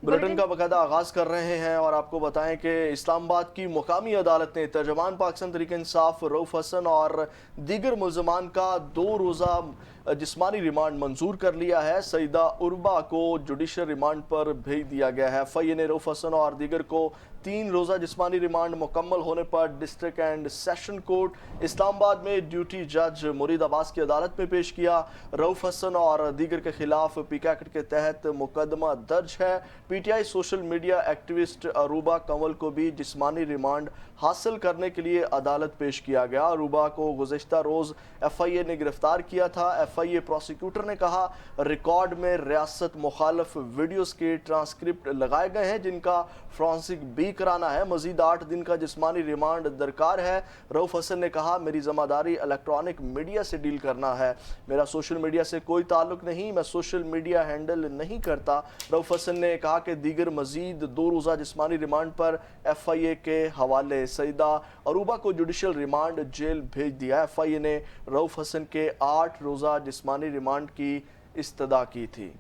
Bulletin का बाकायदा आगाज कर रहे हैं और आपको बताएं कि इस्लामाबाद की मुकामी अदालत ने तर्जमान पाकिस्तान तहरीक इंसाफ रऊफ हसन और दीगर मुल्जमान का 2 रोज़ा जिस्मानी रिमांड मंजूर कर लिया है। सईदा उर्बा को जुडिशल रिमांड पर भेज दिया गया है। एफआईए ने रऊफ हसन और दीगर को 3 रोज़ा जिस्मानी रिमांड मुकम्मल होने पर district and session court Islamabad में ड्यूटी जज मुरीद अब्बास की अदालत में पेश किया। रऊफ हसन और दीगर के खिलाफ पीका एक्ट के तहत मुकदमा दर्ज है। PTI social media activist Aruba Kanwal को भी जिस्मानी रिमांड हासिल करने के लिए अदालत पेश किया गया। अरूबा को गुज़िश्ता रोज़ एफआईए ने गिरफ्तार किया था। एफआईए प्रोसिक्यूटर ने कहा रिकॉर्ड में रियासत मुखालफ वीडियोस के ट्रांसक्रिप्ट लगाए गए हैं जिनका फ्रांसिक बी कराना है। मजीद 8 दिन का जिस्मानी रिमांड दरकार है। रऊफ हसन ने कहा मेरी जिम्मेदारी इलेक्ट्रॉनिक मीडिया से डील करना है, मेरा सोशल मीडिया से कोई ताल्लुक नहीं, मैं सोशल मीडिया हैंडल नहीं करता। रऊफ हसन ने कहा कि दीगर मजीद 2 रोज़ा जिस्मानी रिमांड पर एफआईए के हवाले। सईदा अरूबा को जुडिशल रिमांड जेल भेज दिया। एफआईए ने रऊफ हसन के 8 रोज़ा जिस्मानी रिमांड की इस्तदा की थी।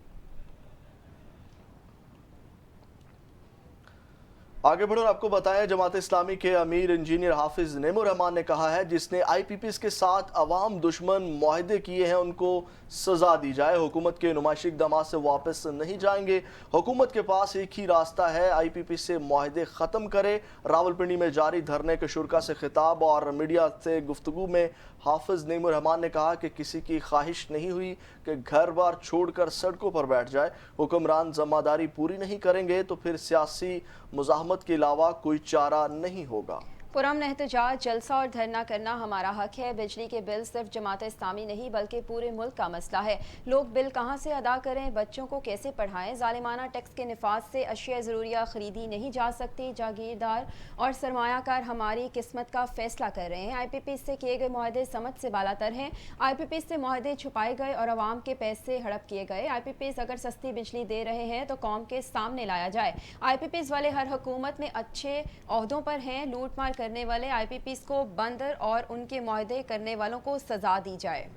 आगे बढ़ो, आपको बताएं जमात इस्लामी के अमीर इंजीनियर हाफिज नेमुर रहमान ने कहा है जिसने आईपीपी के साथ अवाम दुश्मन मुआहदे किए हैं उनको सजा दी जाए। हुकूमत के नुमाइशी इक़दाम से वापस नहीं जाएंगे। हुकूमत के पास एक ही रास्ता है, आईपीपी से मुआहदे ख़त्म करे। रावलपिंडी में जारी धरने के शुरा से खिताब और मीडिया से गुफ्तगू में हाफिज नेमुर रहमान ने कहा कि किसी की ख्वाहिश नहीं हुई कि घर बार छोड़कर सड़कों पर बैठ जाए। हुक्मरान जिम्मेदारी पूरी नहीं करेंगे तो फिर सियासी मुज़ाहमत के अलावा कोई चारा नहीं होगा। पुरअमन एहतजाज, जलसा और धरना करना हमारा हक है। बिजली के बिल सिर्फ जमात इस्लामी नहीं बल्कि पूरे मुल्क का मसला है। लोग बिल कहाँ से अदा करें, बच्चों को कैसे पढ़ाएं। जालिमाना टैक्स के निफाज से अशिया ज़रूरिया खरीदी नहीं जा सकती। जागीरदार और सरमायाकार हमारी किस्मत का फैसला कर रहे हैं। आईपीपी से किए गए मुआहदे समझ से बालातर हैं। आईपीपी से मुआहदे छुपाए गए और अवाम के पैसे हड़प किए गए। आईपीपी अगर सस्ती बिजली दे रहे हैं तो कौम के सामने लाया जाए। आईपीपी वाले हर हुकूमत में अच्छे ओहदों पर हैं। लूट मार करने वाले आईपीपीस को बंदर और उनके मुआहदे करने वालों को सजा दी जाए। एक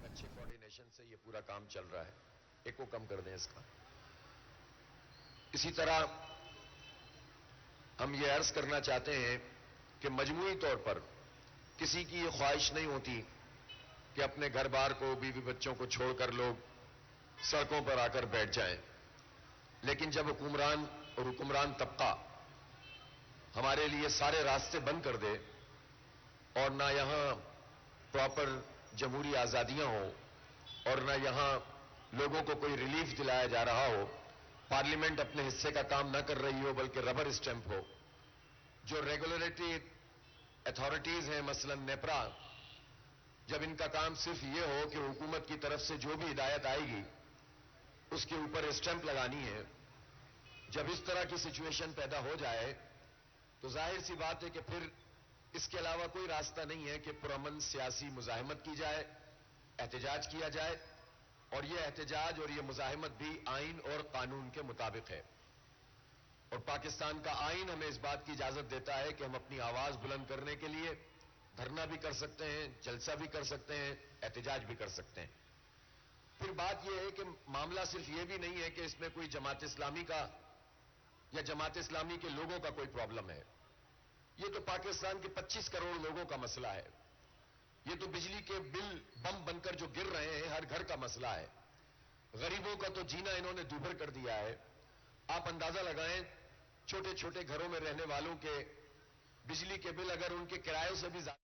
अच्छे कोऑर्डिनेशन से ये पूरा काम चल रहा है, एक को कम कर दें इसका। इसी तरह हम ये अर्ज करना चाहते हैं कि मजमूई तौर पर किसी की ये ख्वाहिश नहीं होती कि अपने घर बार को, बीवी बच्चों को छोड़कर लोग सड़कों पर आकर बैठ जाएं। लेकिन जब हुक्मरान और हुक्मरान तबका हमारे लिए सारे रास्ते बंद कर दे और ना यहां प्रॉपर जमहूरी आजादियां हो और ना यहां लोगों को कोई रिलीफ दिलाया जा रहा हो, पार्लियामेंट अपने हिस्से का काम न कर रही हो बल्कि रबर स्टैंप हो, जो रेगुलेटरी अथॉरिटीज हैं मसलन नेपरा, जब इनका काम सिर्फ ये हो कि हुकूमत की तरफ से जो भी हिदायत आएगी उसके ऊपर स्टैंप लगानी है, जब इस तरह की सिचुएशन पैदा हो जाए तो जाहिर सी बात है कि फिर इसके अलावा कोई रास्ता नहीं है कि पुरअमन सियासी मुजाहिमत की जाए, एहतजाज किया जाए। और यह एहतजाज और यह मुजाहिमत भी आइन और कानून के मुताबिक है। और पाकिस्तान का आइन हमें इस बात की इजाजत देता है कि हम अपनी आवाज बुलंद करने के लिए धरना भी कर सकते हैं, जलसा भी कर सकते हैं, एहतजाज भी कर सकते हैं। फिर बात यह है कि मामला सिर्फ यह भी नहीं है कि इसमें कोई जमात इस्लामी का या जमात इस्लामी के लोगों का कोई प्रॉब्लम है। ये तो पाकिस्तान के 25 करोड़ लोगों का मसला है। ये तो बिजली के बिल बम बनकर जो गिर रहे हैं हर घर का मसला है। गरीबों का तो जीना इन्होंने दूभर कर दिया है। आप अंदाजा लगाएं, छोटे छोटे घरों में रहने वालों के बिजली के बिल अगर उनके किरायों से भी ज्यादा।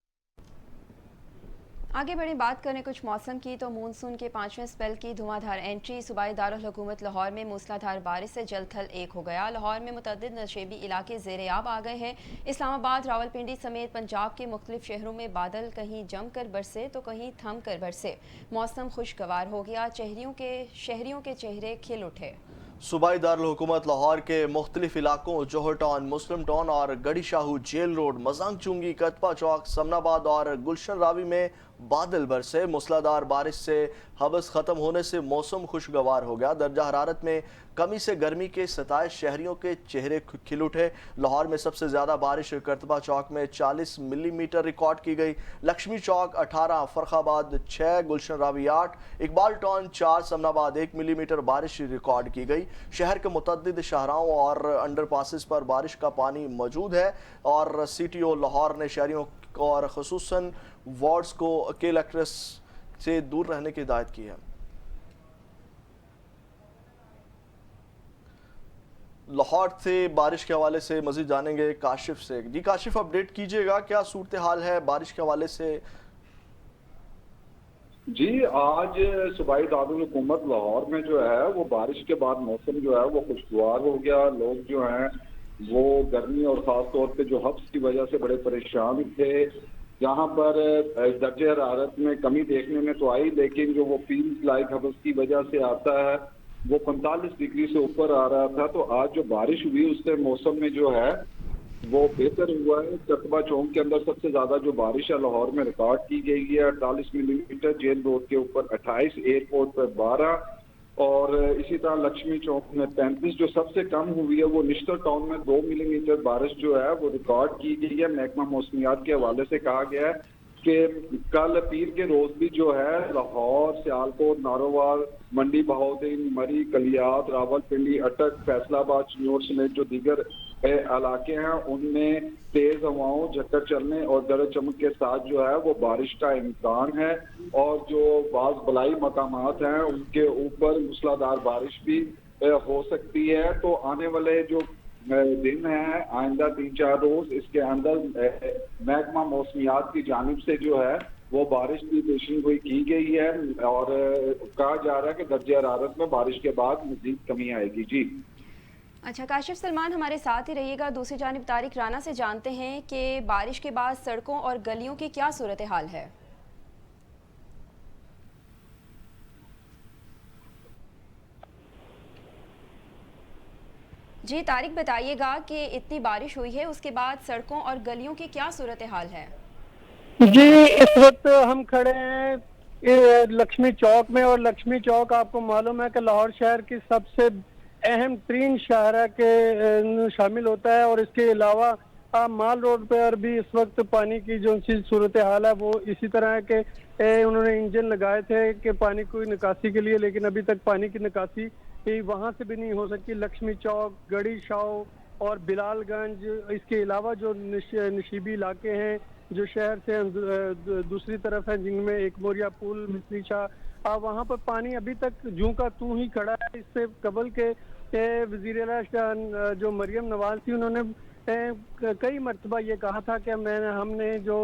आगे बढ़े बात करें कुछ मौसम की तो मानसून के 5वें स्पेल की धुआंधार एंट्री। सूबाई दारुल हुकूमत लाहौर में मूसलाधार बारिश से जल थल एक हो गया। लाहौर में मुतअद्दिद नशेबी इलाके ज़ेर-ए-आब आ गए हैं। इस्लामाबाद, रावलपिंडी समेत पंजाब के मुख्तलिफ शहरों में बादल कहीं जम कर बरसे तो कहीं थम कर बरसे। मौसम खुशगवार हो गया। शहरियों के चेहरे खिल उठे। सूबाई दारुल हुकूमत लाहौर के मुख्तलिफ इलाकों जौहर टाउन, मुस्लिम टाउन और गड़ी शाहू, जेल रोड, मजांग चुंगी, कतपा चौक, समनाबाद और गुलशन रावी में बादल बरसे। मूसलाधार बारिश से हवस खत्म होने से मौसम खुशगवार हो गया। दर्जा हरारत में कमी से गर्मी के सताए शहरियों के चेहरे खिल उठे। लाहौर में सबसे ज्यादा बारिश करतबा चौक में 40 मिलीमीटर रिकॉर्ड की गई। लक्ष्मी चौक 18, फरखाबाद 6, गुलशन रावी 8, इकबाल टाउन 4, समनाबाद 1 मिलीमीटर बारिश रिकॉर्ड की गई। शहर के मुतअद्दिद शाहराहों और अंडरपासेस पर बारिश का पानी मौजूद है और CTO लाहौर ने शहरियों और खुसूसन वार्ड्स को कलेक्टर्स से दूर रहने की हिदायत की है। लाहौर से बारिश के हवाले से मजीद जानेंगे काशिफ से। जी काशिफ, अपडेट कीजिएगा, क्या सूरत हाल है बारिश के हवाले से? जी, आज सूबाई दारुल हुकूमत लाहौर में जो है वो बारिश के बाद मौसम जो है वो खुशगवार हो गया। लोग जो हैं वो गर्मी और ख़ास तौर पे जो हब्स की वजह से बड़े परेशान थे। यहाँ पर दर्जे हरारत में कमी देखने में तो आई, लेकिन जो वो फील्ड लाइक हब्स की वजह से आता है वो 45 डिग्री से ऊपर आ रहा था। तो आज जो बारिश हुई उससे मौसम में जो है वो बेहतर हुआ है। कस्बा चौक के अंदर सबसे ज्यादा जो बारिश है लाहौर में रिकॉर्ड की गई है 48 मिलीमीटर, जेल रोड के ऊपर 28, एयरपोर्ट पर 12 और इसी तरह लक्ष्मी चौक में 35। जो सबसे कम हुई है वो निश्तर टाउन में 2 मिलीमीटर बारिश जो है वो रिकॉर्ड की गई है। महकमा मौसमियात के हवाले से कहा गया है कि कल पीर के रोज भी जो है लाहौर, सियालकोट, नारोवाल, मंडी बहाउद्दीन, मरी, कलियात, रावलपिंडी, अटक, फैसलाबाद, चिन्नौर समेत जो दीगर इलाके हैं उनमें तेज हवाओं, झक्कर चलने और गरज चमक के साथ जो है वो बारिश का इम्कान है। और जो बाज बलाई मकामात हैं उनके ऊपर मूसलाधार बारिश भी हो सकती है। तो आने वाले जो दिन है आइंदा 3-4 रोज इसके अंदर महकमा मौसमियात की जानिब से जो है वो बारिश की पेशन गोई की गई है और कहा जा रहा है कि दर्जे हरारत में बारिश के बाद मजीद कमी आएगी। जी अच्छा काशिफ सलमान हमारे साथ ही रहिएगा। दूसरी जानिब तारिक राना से जानते हैं कि बारिश के बाद सड़कों और गलियों की क्या सूरत हाल है? जी तारिक, बताइएगा कि इतनी बारिश हुई है उसके बाद सड़कों और गलियों की क्या सूरत हाल है? जी, इस वक्त हम खड़े हैं लक्ष्मी चौक में और लक्ष्मी चौक आपको मालूम है कि लाहौर शहर की सबसे अहम तरीन शाहरा के शामिल होता है और इसके अलावा माल रोड पर भी इस वक्त पानी की जो सी सूरत हाल है वो इसी तरह है कि उन्होंने इंजन लगाए थे कि पानी की निकासी के लिए, लेकिन अभी तक पानी की निकासी वहां से भी नहीं हो सकी। लक्ष्मी चौक, गढ़ी शाह और बिलालगंज, इसके अलावा जो नशीबी इलाके हैं जो शहर से दूसरी तरफ है जिनमें एक मोरिया पुल, मिस्री शाह, वहाँ पर पानी अभी तक जूं का तू ही खड़ा है। इससे कबल के वजीर आला जो मरियम नवाज थी उन्होंने कई मरतबा ये कहा था कि हमने जो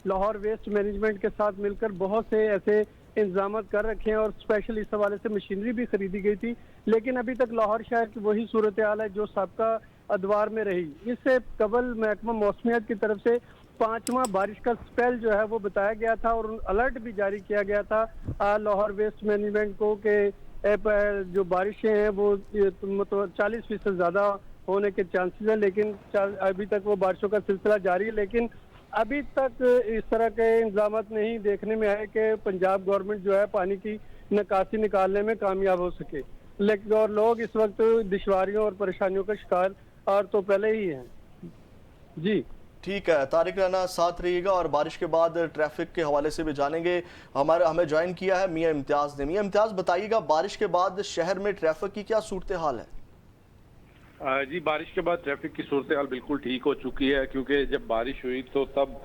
लाहौर वेस्ट मैनेजमेंट के साथ मिलकर बहुत से ऐसे इंतजाम कर रखे हैं और स्पेशल इस हवाले से मशीनरी भी खरीदी गई थी, लेकिन अभी तक लाहौर शहर की वही सूरत हाल है जो सबका अदवार में रही। इससे कबल महकमा मौसमियात की तरफ से 5वां बारिश का स्पेल जो है वो बताया गया था और अलर्ट भी जारी किया गया था लाहौर वेस्ट मैनेजमेंट को कि जो बारिशें हैं वो 40% ज्यादा होने के चांसेस हैं, लेकिन अभी तक वो बारिशों का सिलसिला जारी है। लेकिन अभी तक इस तरह के इंतजाम नहीं देखने में आए कि पंजाब गवर्नमेंट जो है पानी की निकासी निकालने में कामयाब हो सके, लेकिन और लोग इस वक्त दुश्वारियों और परेशानियों का शिकार और तो पहले ही हैं। जी ठीक है तारिक राना, साथ रहिएगा और बारिश के बाद ट्रैफिक के हवाले से भी जानेंगे। हमें ज्वाइन किया है मियां इम्तियाज ने। मियां इम्तियाज, बताइएगा बारिश के बाद शहर में ट्रैफिक की क्या सूरत हाल है? जी, बारिश के बाद ट्रैफिक की सूरत हाल बिल्कुल ठीक हो चुकी है, क्योंकि जब बारिश हुई तो तब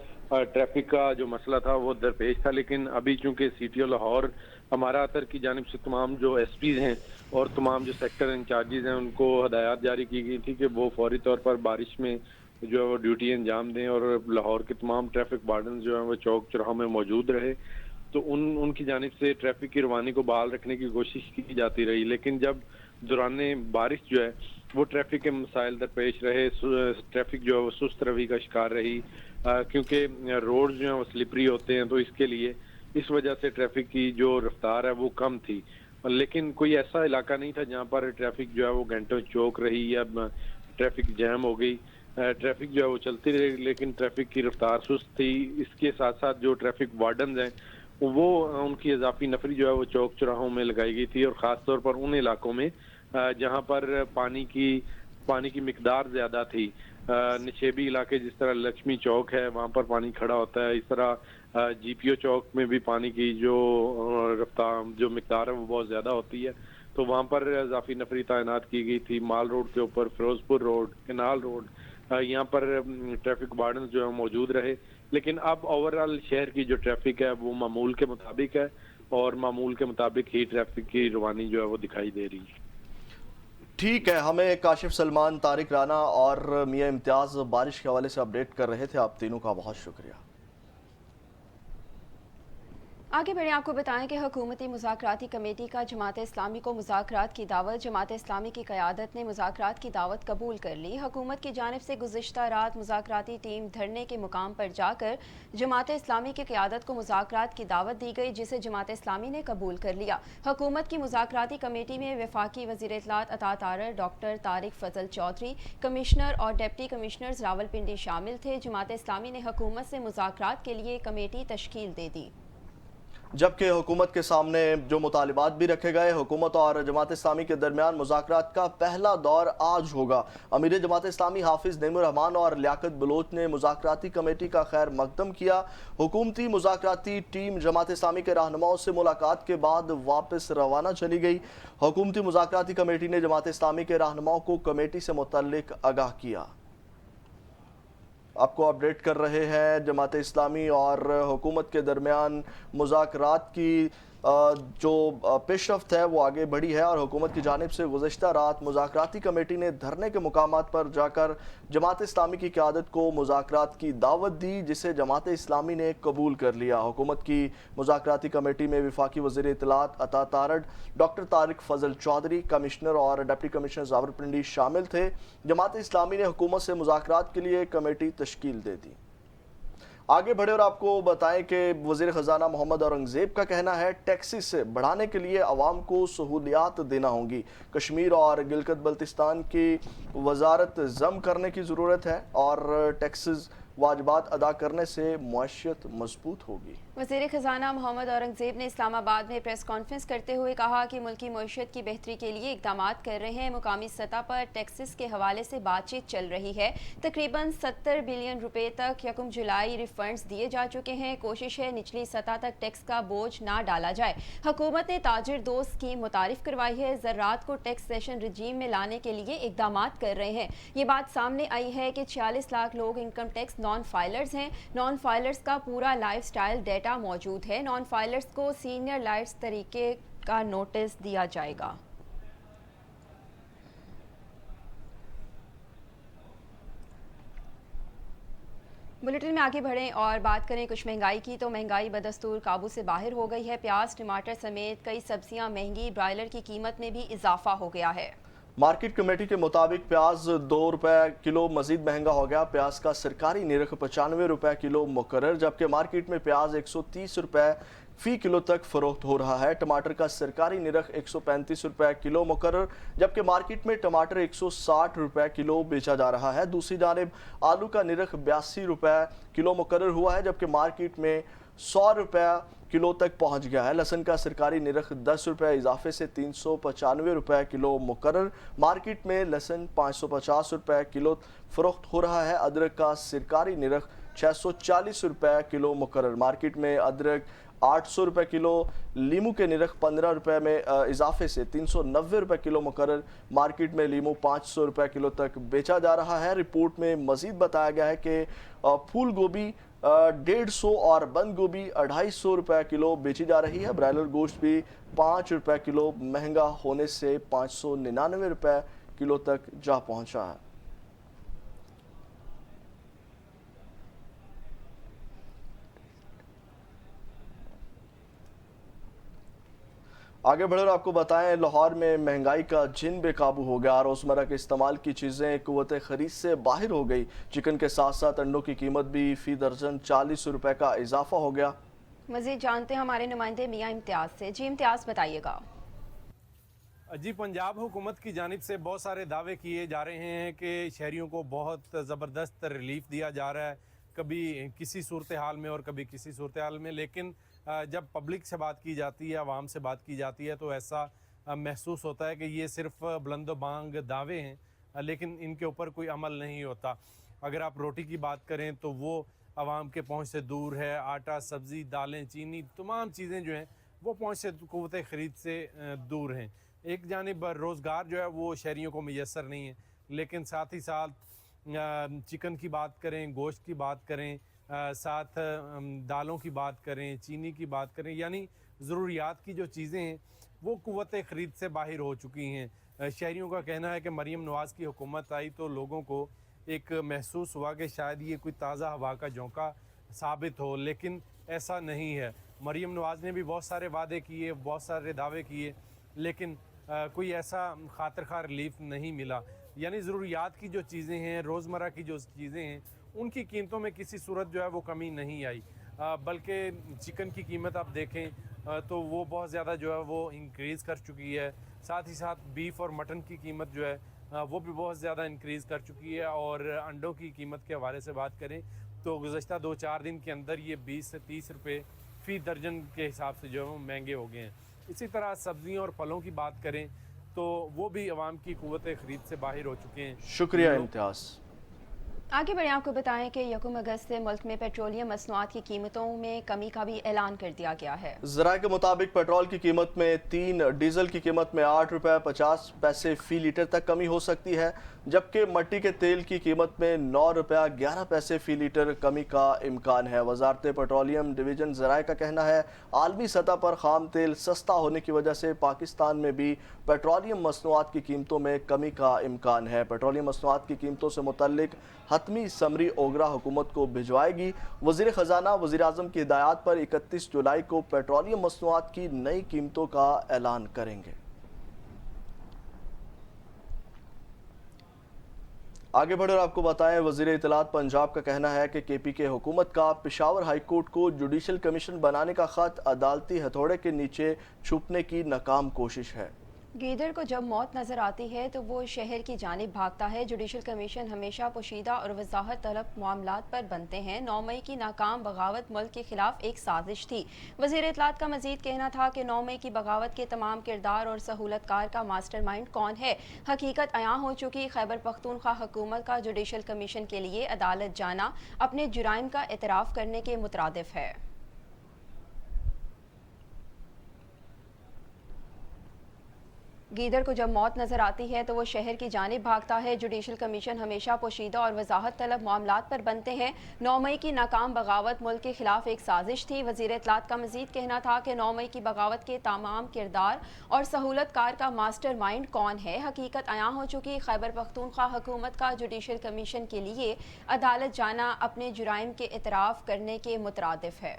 ट्रैफिक का जो मसला था वो दरपेश था। लेकिन अभी चूंकि CTO लाहौर हमारा अतर की जानिब से तमाम जो SPs हैं और तमाम जो सेक्टर इंचार्जेज हैं उनको हदायत जारी की गई थी कि वो फौरी तौर पर बारिश में जो है वो ड्यूटी अंजाम दें और लाहौर के तमाम ट्रैफिक वार्डन जो है वो चौक चौराहों में मौजूद रहे। तो उनकी जानिब से ट्रैफिक की रवानी को बहाल रखने की कोशिश की जाती रही, लेकिन जब दौरान बारिश जो है वो ट्रैफिक के मसाइल दरपेश रहे, ट्रैफिक जो है वो सुस्त रवि का शिकार रही, क्योंकि रोड जो है वो स्लिपरी होते हैं, तो इसके लिए इस वजह से ट्रैफिक की जो रफ्तार है वो कम थी। लेकिन कोई ऐसा इलाका नहीं था जहाँ पर ट्रैफिक जो है वो घंटों चौक रही या ट्रैफिक जैम हो गई। ट्रैफिक जो है वो चलती रही, लेकिन ट्रैफिक की रफ्तार सुस्त थी। इसके साथ साथ जो ट्रैफिक वार्डन हैं वो उनकी इजाफी नफरी जो है वो चौक चौराहों में लगाई गई थी, और ख़ास तौर पर उन इलाकों में जहाँ पर पानी की मिकदार ज़्यादा थी। निशेबी इलाके जिस तरह लक्ष्मी चौक है वहाँ पर पानी खड़ा होता है, इस तरह जीपीओ चौक में भी पानी की जो रफ्तार जो मिकदार है वो बहुत ज़्यादा होती है, तो वहाँ पर इजाफी नफरी तैनात की गई थी। माल रोड के ऊपर फिरोजपुर रोड, केनाल रोड, यहाँ पर ट्रैफिक वार्डन जो है मौजूद रहे। लेकिन अब ओवरऑल शहर की जो ट्रैफिक है वो मामूल के मुताबिक है, और मामूल के मुताबिक ही ट्रैफिक की रवानी जो है वो दिखाई दे रही है। ठीक है, हमें काशिफ सलमान, तारिक राना और मियां इम्तियाज बारिश के हवाले से अपडेट कर रहे थे। आप तीनों का बहुत शुक्रिया। आगे बढ़े, आपको बताएं कि हुकूमती मुज़ाकराती कमेटी का जमात इस्लामी को मुज़ाकरात की दावत। जमात इस्लामी की क़यादत ने मुज़ाकरात की दावत कबूल कर ली। हुकूमत की जानिब से गुज़िश्ता रात मुज़ाकराती टीम धरने के मुकाम पर जाकर जमात इस्लामी की क़यादत को मुज़ाकरात की दावत दी गई, जिसे जमात इस्लामी ने कबूल कर लिया। हुकूमत की मुज़ाकराती कमेटी में वफाकी वज़ीर इत्तलात अता तारर, डॉक्टर तारिक फजल चौधरी, कमिश्नर और डिप्टी कमिश्नर्स रावलपिंडी शामिल थे। जमात इस्लामी ने हुकूमत से मुज़ाकरात के लिए कमेटी तश्कील दे दी। जबकि हुकूमत के सामने जो मुतालिबात भी रखे गए, हुकूमत और जमात इस्लामी के दरमियान मुज़ाकरात का पहला दौर आज होगा। अमीर जमात इस्लामी हाफिज़ नईमुर रहमान और लियाकत बलोच ने मुज़ाकराती कमेटी का खैर मकदम किया। हुकूमती मुज़ाकराती टीम जमात इस्लामी के रहनुमाओं से मुलाकात के बाद वापस रवाना चली गई। हुकूमती मुज़ाकराती कमेटी ने जमात इस्लामी के रहनुमाओं को कमेटी से मुतल्लिक आगाह किया। आपको अपडेट कर रहे हैं, जमात इस्लामी और हुकूमत के दरमियान मुज़ाकरात की जो पेशरफ्त है वो आगे बढ़ी है, और हुकूमत की जानिब से गुज़श्ता रात मुज़ाकराती कमेटी ने धरने के मुकामात पर जाकर जमात इस्लामी की क़यादत को मुज़ाकरात की दावत दी, जिसे जमात इस्लामी ने कबूल कर लिया। हुकूमत की मुज़ाकराती कमेटी में वफाकी वज़ीर इत्तलात अता तारड़, डॉक्टर तारिक फजल चौधरी, कमिश्नर और डिप्टी कमिश्नर रावलपिंडी शामिल थे। जमात इस्लामी ने हुकूमत से मुज़ाकरात के लिए कमेटी तश्कील दे दी। आगे बढ़े और आपको बताएं कि वज़ीर ख़जाना मोहम्मद औरंगज़ेब का कहना है टैक्सेस बढ़ाने के लिए अवाम को सहूलियात देना होंगी। कश्मीर और गिलगित बल्तिस्तान की वजारत जम करने की ज़रूरत है और टैक्सेस वाजिबात अदा करने से मुआशियत मजबूत होगी। वज़ीर ख़जाना मोहम्मद औरंगज़ेब ने इस्लामाबाद में प्रेस कॉन्फ्रेंस करते हुए कहा कि मुल्की मईशत की बेहतरी के लिए इक़दाम कर रहे हैं। मुकामी सतह पर टैक्सेस के हवाले से बातचीत चल रही है। तकरीबन 70 बिलियन रुपए तक यकम जुलाई रिफंड्स दिए जा चुके हैं। कोशिश है निचली सतह तक टैक्स का बोझ ना डाला जाए। हुकूमत ने ताजिर दोस्त स्कीम मुतारिफ करवाई है। ज़राअत को टैक्सेशन रजीम में लाने के लिए इक़दाम कर रहे हैं। ये बात सामने आई है कि 46 लाख लोग इनकम टैक्स नॉन फाइलर्स हैं। नॉन फाइलर्स का पूरा लाइफ स्टाइल डेटा मौजूद है। नॉन फाइलर्स को सीनियर लाइट्स तरीके का नोटिस दिया जाएगा। बुलेटिन में आगे बढ़ें और बात करें कुछ महंगाई की, तो महंगाई बदस्तूर काबू से बाहर हो गई है। प्याज, टमाटर समेत कई सब्जियां महंगी, ब्रायलर की कीमत में भी इजाफा हो गया है। मार्केट कमेटी के मुताबिक प्याज 2 रुपए किलो मजीद महंगा हो गया। प्याज का सरकारी निरख 95 रुपए किलो मुकर्रर, जबकि मार्केट में प्याज 130 रुपए फी किलो तक फरोख्त हो रहा है। टमाटर का सरकारी निरख 135 रुपए किलो मुकर्रर, जबकि मार्केट में टमाटर 160 रुपए किलो बेचा जा रहा है। दूसरी जानिब आलू का निरख 82 रुपए किलो मुकर्रर हुआ है, जबकि मार्केट में 100 रुपए किलो तक पहुंच गया है। लहसुन का सरकारी निरख 10 रुपए इजाफे से 395 रुपए किलो मुकर्रर, मार्केट में लहसुन 550 रुपए किलो फरोख्त हो रहा है। अदरक का सरकारी निरख 640 रुपए किलो मुकर्रर, मार्केट में अदरक 800 रुपए किलो, लीमू के निरख 15 रुपए में इजाफे से 390 रुपए किलो मुकर्रर, मार्केट में लीमू 500 रुपए किलो तक बेचा जा रहा है। रिपोर्ट में मजीद बताया गया है कि फूल गोभी 150 और बंद गोभी 250 रुपए किलो बेची जा रही है। ब्रायलर गोश्त भी 5 रुपए किलो महंगा होने से 599 रुपए किलो तक जा पहुंचा है। आगे बढ़कर आपको बताएं, लाहौर में महंगाई का जिन बेकाबू हो गया। रोजमर्रा के इस्तेमाल की चीज़ें कुव्वत खरीद से बाहर हो गई। चिकन के साथ साथ अंडों की कीमत भी फी दर्जन 40 रुपए का इजाफा हो गया। मजीद जानते हैं हमारे नुमाइंदे मियां इम्तियाज से। जी इम्तियाज, बताइएगा। जी, पंजाब हुकूमत की जानिब से बहुत सारे दावे किए जा रहे हैं कि शहरियों को बहुत ज़बरदस्त रिलीफ दिया जा रहा है, कभी किसी सूरत हाल में और कभी किसी सूरत हाल में, लेकिन जब पब्लिक से बात की जाती है, आवाम से बात की जाती है, तो ऐसा महसूस होता है कि ये सिर्फ बुलंद-बांग दावे हैं, लेकिन इनके ऊपर कोई अमल नहीं होता। अगर आप रोटी की बात करें तो वो आवाम के पहुंच से दूर है। आटा, सब्ज़ी, दालें, चीनी, तमाम चीज़ें जो हैं वो पहुंच से, क़ुव्वत ख़रीद से दूर हैं। एक जानिब रोज़गार जो है वो शहरियों को मैसर नहीं है, लेकिन साथ ही साथ चिकन की बात करें, गोश्त की बात करें, साथ दालों की बात करें, चीनी की बात करें, यानी ज़रूरियात की जो चीज़ें हैं वो क़ुव्वत ख़रीद से बाहर हो चुकी हैं। शहरियों का कहना है कि मरीम नवाज़ की हुकूमत आई तो लोगों को एक महसूस हुआ कि शायद ये कोई ताज़ा हवा का झोंका साबित हो, लेकिन ऐसा नहीं है। मरीम नवाज़ ने भी बहुत सारे वादे किए, बहुत सारे दावे किए, लेकिन कोई ऐसा खातिर-खा रिलीफ नहीं मिला। यानी ज़रूरियात की जो चीज़ें हैं, रोज़मर्रा की जो चीज़ें हैं, उनकी कीमतों में किसी सूरत जो है वो कमी नहीं आई। बल्कि चिकन की कीमत आप देखें तो वो बहुत ज़्यादा जो है वो इंक्रीज़ कर चुकी है। साथ ही साथ बीफ और मटन की कीमत जो है वो भी बहुत ज़्यादा इंक्रीज़ कर चुकी है। और अंडों की कीमत के हवाले से बात करें तो गुज़श्ता 2-4 दिन के अंदर ये 20 से 30 रुपये फ़ी दर्जन के हिसाब से जो है वो महंगे हो गए हैं। इसी तरह सब्ज़ियों और फलों की बात करें तो वो भी अवाम की क़ुव्वत ख़रीद से बाहर हो चुके हैं। शुक्रिया इम्तियाज़। आगे बढ़े आपको बताएं कि 1 अगस्त से मुल्क में पेट्रोलियम मसनूआत की कीमतों में कमी का भी ऐलान कर दिया गया है। ज़राए के मुताबिक पेट्रोल की कीमत में 3, डीजल की कीमत में 8 रुपये 50 पैसे फ़ी लीटर तक कमी हो सकती है, जबकि मट्टी के तेल की कीमत में 9 रुपया 11 पैसे फ़ी लीटर कमी का इम्कान है। वजारत पेट्रोलियम डिवीज़न ज़राए का कहना है आलमी सतह पर खाम तेल सस्ता होने की वजह से पाकिस्तान में भी पेट्रोलियम मसनूआत की कीमतों में कमी का इम्कान है। पेट्रोलियम मसनूआत की कीमतों से मुतल्लिक हतमी समरी ओगरा हुकूमत को भिजवाएगी। वज़ीर ख़जाना वज़ीर आज़म की हिदायत पर 31 जुलाई को पेट्रोलियम मसनूआत की नई कीमतों का ऐलान करेंगे। आगे बढ़कर आपको बताएं, वज़ीर इत्तलात पंजाब का कहना है कि KPK हुकूमत का पेशावर हाई कोर्ट को जुडिशल कमीशन बनाने का ख़त अदालती हथौड़े के नीचे छुपने की नाकाम कोशिश है। गीदड़ को जब मौत नजर आती है तो वो शहर की जानिब भागता है। जुडिशल कमीशन हमेशा पोशीदा और वजाहत तलब मामलात पर बनते हैं। 9 मई की नाकाम बगावत मुल्क के खिलाफ एक साजिश थी। वज़ीर इत्तलात का मजीद कहना था कि 9 मई की बगावत के तमाम किरदार और सहूलतकार का मास्टरमाइंड कौन है। हकीकत अयां हो चुकी। खैबर पख्तूनख्वा हुकूमत का जुडिशल कमीशन के लिए अदालत जाना अपने जुराइम का एतराफ़ करने के मुतरादिफ है। गीदड़ को जब मौत नजर आती है तो वो शहर की जानिब भागता है। जुडिशल कमीशन हमेशा पोशीदा और वजाहत तलब मामलात पर बनते हैं। 9 मई की नाकाम बगावत मुल्क के खिलाफ एक साजिश थी। वज़ीर इत्तलात का मजीद कहना था कि 9 मई की बगावत के तमाम किरदार और सहूलतकार का मास्टर माइंड कौन है। हकीकत अयां हो चुकी। खैबर पख्तूनख्वा हुकूमत का जुडिशल कमीशन के लिए अदालत जाना अपने जुराइम के एतराफ़ करने के मुतरादिफ है।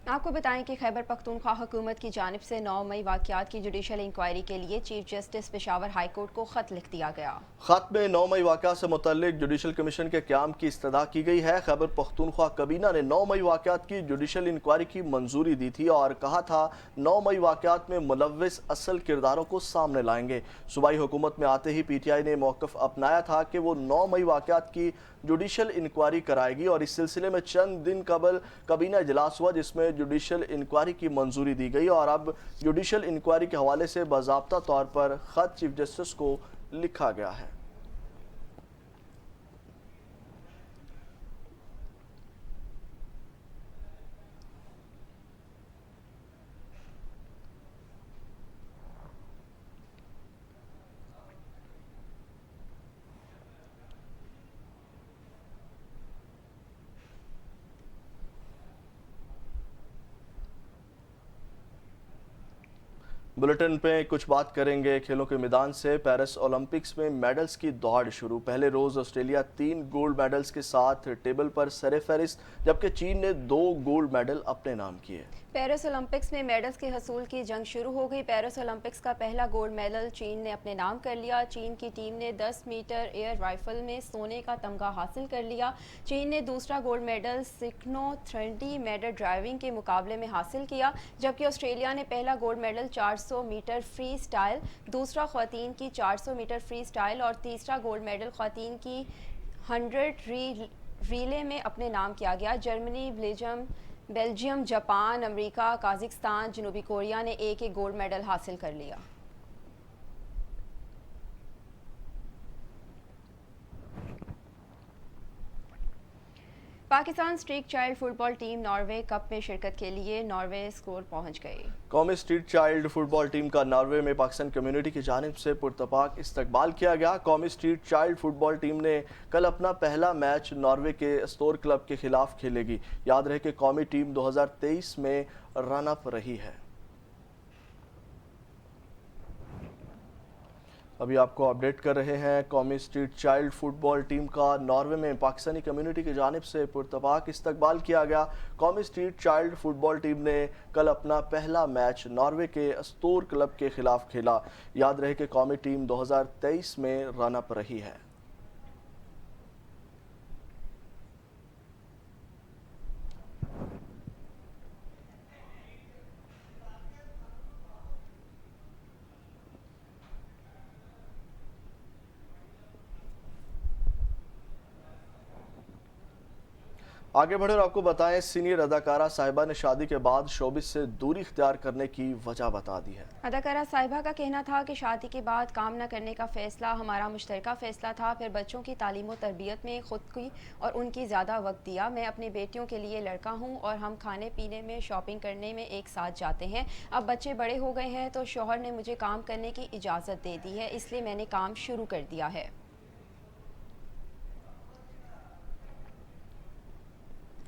आपको बताएं कि खैबर पख्तूनख्वा हुकूमत की जानिब से 9 मई वाक़यात की जुडिशल इंक्वायरी के लिए chief justice Peshawar high court को ख़त लिख दिया गया। ख़त में 9 मई वाक़यात से मुतल्लिक जुडिशल कमीशन के क़याम की इस्तदा की गई है। खैबर पख्तूनख्वा कबीना ने 9 मई वाक़यात की जुडिशल इंक्वायरी की मंजूरी दी थी और कहा था 9 मई वाक़यात में मुलव्विस असल किरदारों को सामने लाएंगे। सूबाई हुकूमत में आते ही PTI ने मौक़िफ़ अपनाया था कि वो 9 मई वाक़यात की जुडिशल इंक्वायरी कराएगी और इस सिलसिले में चंद दिन कबल कबीना इजलास हुआ जिसमें जुडिशल इंक्वायरी की मंजूरी दी गई और अब जुडिशल इंक्वायरी के हवाले से बाज़ाब्ता तौर पर ख़त चीफ जस्टिस को लिखा गया है। बुलेटिन पे कुछ बात करेंगे खेलों के मैदान से। पेरिस ओलंपिक्स में मेडल्स की दौड़ शुरू। पहले रोज ऑस्ट्रेलिया 3 गोल्ड मेडल्स के साथ टेबल पर सरे फहरिस्त, जबकि चीन ने 2 गोल्ड मेडल अपने नाम किए। पेरिस ओलंपिक्स में मेडल्स के हसूल की जंग शुरू हो गई। पेरिस ओलंपिक्स का पहला गोल्ड मेडल चीन ने अपने नाम कर लिया। चीन की टीम ने 10 मीटर एयर राइफल में सोने का तमगा हासिल कर लिया। चीन ने दूसरा गोल्ड मेडल सिक्नो 30 मीटर ड्राइविंग के मुकाबले में हासिल किया, जबकि ऑस्ट्रेलिया ने पहला gold medal 400 metre freestyle, दूसरा ख्वातीन की 400 मीटर फ्री स्टाइल और तीसरा गोल्ड मेडल ख्वातीन की 100 रिले में अपने नाम किया गया। Germany, Belgium, Japan, America, Kazakhstan, जनूबी कोरिया ने एक एक गोल्ड मेडल हासिल कर लिया। Pakistan street child football team Norway cup में शिरकत के लिए नॉर्वे स्कोर पहुंच गई। कौमी स्ट्रीट चाइल्ड फुटबॉल टीम का नॉर्वे में पाकिस्तान कम्युनिटी की जानिब से पुरतपाक इस्तकबाल किया गया। कौमी स्ट्रीट चाइल्ड फुटबॉल टीम ने कल अपना पहला मैच नॉर्वे के स्टोर क्लब के खिलाफ खेलेगी। याद रहे कि कौमी टीम 2023 में रन अप रही है। अभी आपको अपडेट कर रहे हैं, कौमी स्ट्रीट चाइल्ड फुटबॉल टीम का नॉर्वे में पाकिस्तानी कम्युनिटी की जानिब से पुरतपाक इस्तकबाल किया गया। कौमी स्ट्रीट चाइल्ड फुटबॉल टीम ने कल अपना पहला मैच नॉर्वे के स्टोर क्लब के खिलाफ खेला। याद रहे कि कौमी टीम 2023 में रन अप रही है। आगे बढ़े और आपको बताएं, सीनियर अदाकारा साहिबा ने शादी के बाद शोबिस से दूरी इख्तियार करने की वजह बता दी है। अदाकारा साहिबा का कहना था कि शादी के बाद काम न करने का फैसला हमारा मुश्तरका फैसला था। फिर बच्चों की तालीम और तरबियत में खुद की और उनकी ज़्यादा वक्त दिया। मैं अपनी बेटियों के लिए लड़का हूँ और हम खाने पीने में, शॉपिंग करने में एक साथ जाते हैं। अब बच्चे बड़े हो गए हैं तो शौहर ने मुझे काम करने की इजाज़त दे दी है, इसलिए मैंने काम शुरू कर दिया है।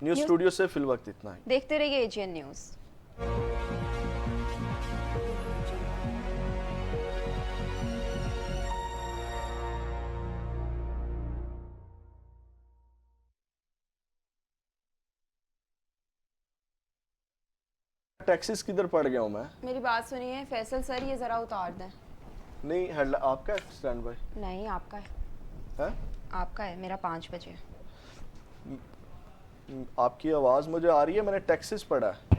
न्यूज़ स्टूडियो से फिल वक्त इतना ही। देखते रहिए एजीएन न्यूज़। टैक्सीज किधर पड़ गया हूँ मैं? मेरी बात सुनिए फैसल सर, ये ज़रा उतार दें। नहीं, हेड आपका है स्टैंड बाय? नहीं, आपका है। आपका है, मेरा 5 बजे। आपकी आवाज़ मुझे आ रही है, मैंने टैक्सीज पढ़ा है।